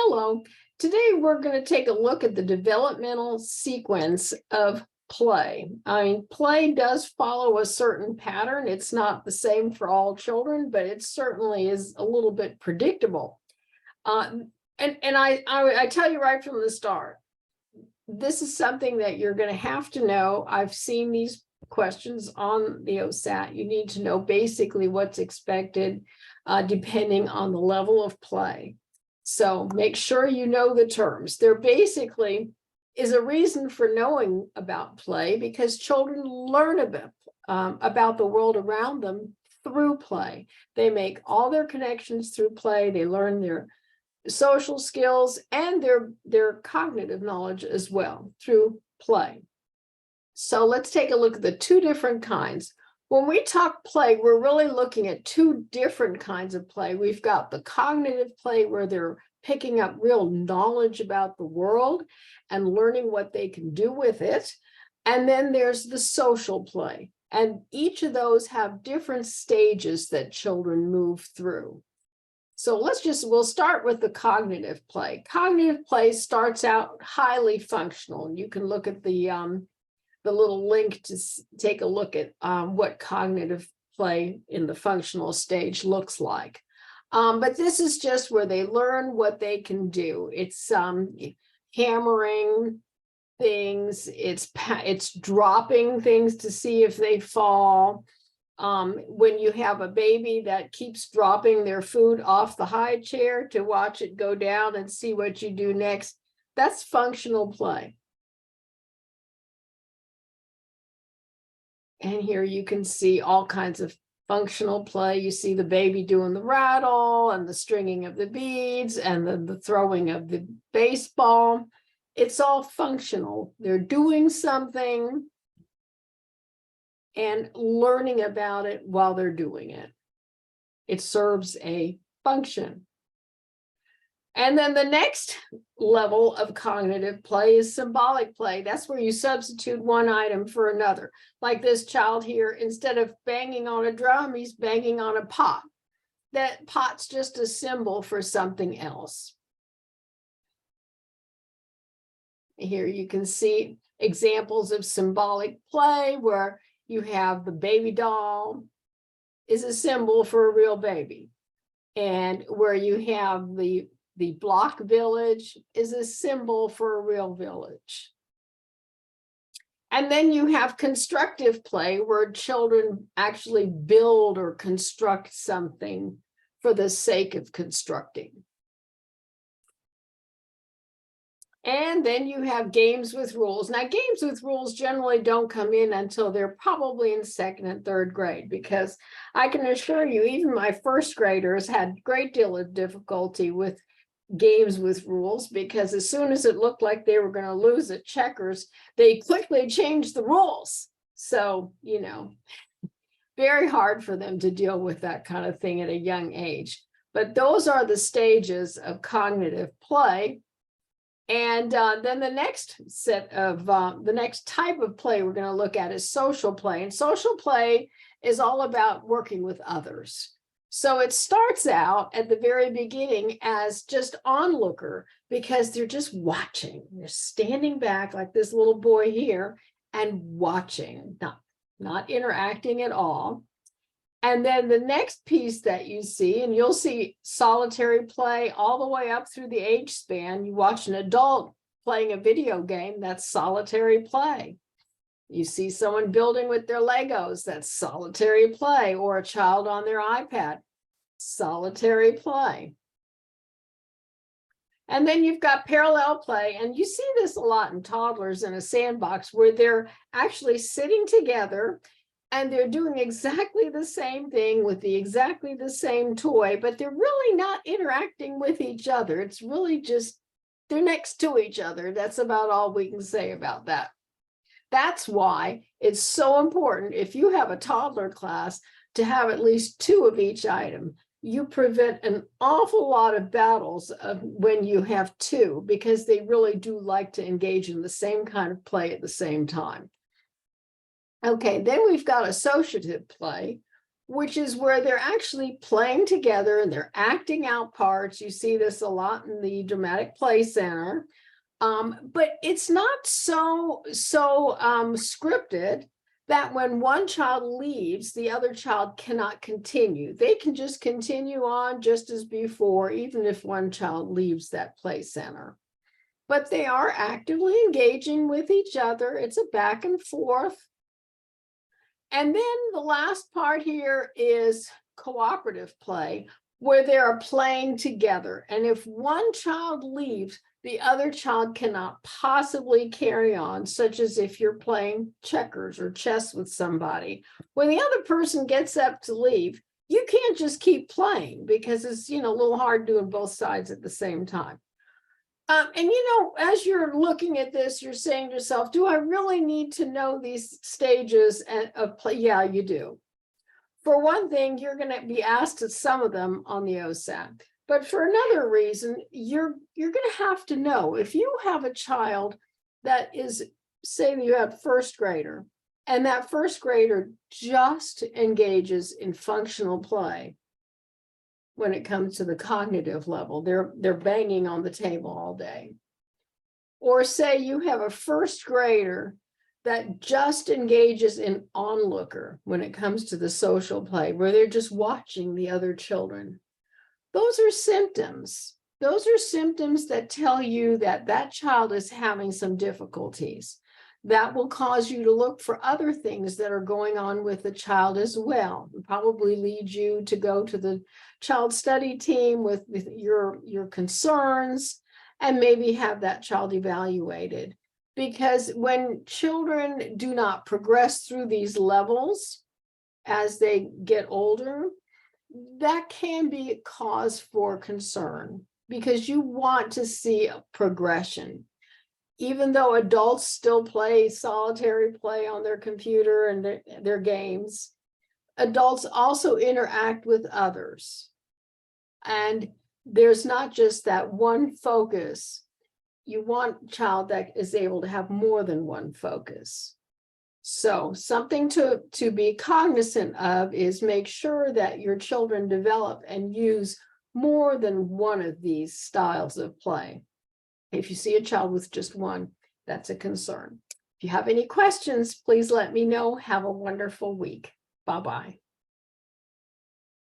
Hello. Today we're going to take a look at the developmental sequence of play. I mean, play does follow a certain pattern. It's not the same for all children, but it certainly is a little bit predictable. And I tell you right from the start, this is something that you're going to have to know. I've seen these questions on the OSAT. You need to know basically what's expected depending on the level of play. So make sure you know the terms. There basically is a reason for knowing about play because children learn about the world around them through play. They make all their connections through play. They learn their social skills and their cognitive knowledge as well through play. So let's take a look at the two different kinds. When we talk play, we're really looking at two different kinds of play. We've got the cognitive play where they're picking up real knowledge about the world and learning what they can do with it. And then there's the social play. And each of those have different stages that children move through. So we'll start with the cognitive play. Cognitive play starts out highly functional. You can look at the little link to take a look at what cognitive play in the functional stage looks like. But this is just where they learn what they can do. It's hammering things, it's dropping things to see if they fall. When you have a baby that keeps dropping their food off the high chair to watch it go down and see what you do next, that's functional play. And here you can see all kinds of functional play. You see the baby doing the rattle and the stringing of the beads and the throwing of the baseball. It's all functional. They're doing something and learning about it while they're doing it. It serves a function. And then the next level of cognitive play is symbolic play. That's where you substitute one item for another. Like this child here, instead of banging on a drum, he's banging on a pot. That pot's just a symbol for something else. Here you can see examples of symbolic play where you have the baby doll is a symbol for a real baby. And where you have the block village is a symbol for a real village. And then you have constructive play where children actually build or construct something for the sake of constructing. And then you have games with rules. Now, games with rules generally don't come in until they're probably in second and third grade, because I can assure you, even my first graders had a great deal of difficulty with games with rules, because as soon as it looked like they were going to lose at checkers, they quickly changed the rules. So, very hard for them to deal with that kind of thing at a young age. But those are the stages of cognitive play. And then the next the next type of play we're going to look at is social play. And social play is all about working with others. So it starts out at the very beginning as just onlooker, because they're just watching. They're standing back like this little boy here and watching, not interacting at all. And then the next piece that you see, and you'll see solitary play all the way up through the age span. You watch an adult playing a video game, that's solitary play. You see someone building with their Legos, that's solitary play, or a child on their iPad, solitary play. And then you've got parallel play, and you see this a lot in toddlers in a sandbox where they're actually sitting together and they're doing exactly the same thing with exactly the same toy, but they're really not interacting with each other. It's really just, they're next to each other. That's about all we can say about that. That's why it's so important, if you have a toddler class, to have at least two of each item. You prevent an awful lot of battles when you have two, because they really do like to engage in the same kind of play at the same time. Okay, then we've got associative play, which is where they're actually playing together and they're acting out parts. You see this a lot in the dramatic play center. But it's not so scripted that when one child leaves, the other child cannot continue. They can just continue on just as before, even if one child leaves that play center. But they are actively engaging with each other. It's a back and forth. And then the last part here is cooperative play, where they are playing together. And if one child leaves, the other child cannot possibly carry on, such as if you're playing checkers or chess with somebody. When the other person gets up to leave, you can't just keep playing because it's, a little hard doing both sides at the same time. And as you're looking at this, you're saying to yourself, do I really need to know these stages of play? Yeah, you do. For one thing, you're going to be asked at some of them on the OSAC. But for another reason, you're going to have to know if you have a child that is, say that you have first grader, and that first grader just engages in functional play. When it comes to the cognitive level, they're banging on the table all day. Or say you have a first grader that just engages in onlooker when it comes to the social play, where they're just watching the other children. Those are symptoms. Those are symptoms that tell you that that child is having some difficulties. That will cause you to look for other things that are going on with the child as well. It probably lead you to go to the child study team with your concerns and maybe have that child evaluated. Because when children do not progress through these levels as they get older, that can be a cause for concern because you want to see a progression. Even though adults still play solitary play on their computer and their games, adults also interact with others. And there's not just that one focus. You want a child that is able to have more than one focus. So something to be cognizant of is make sure that your children develop and use more than one of these styles of play. If you see a child with just one, that's a concern. If you have any questions, please let me know. Have a wonderful week. Bye-bye.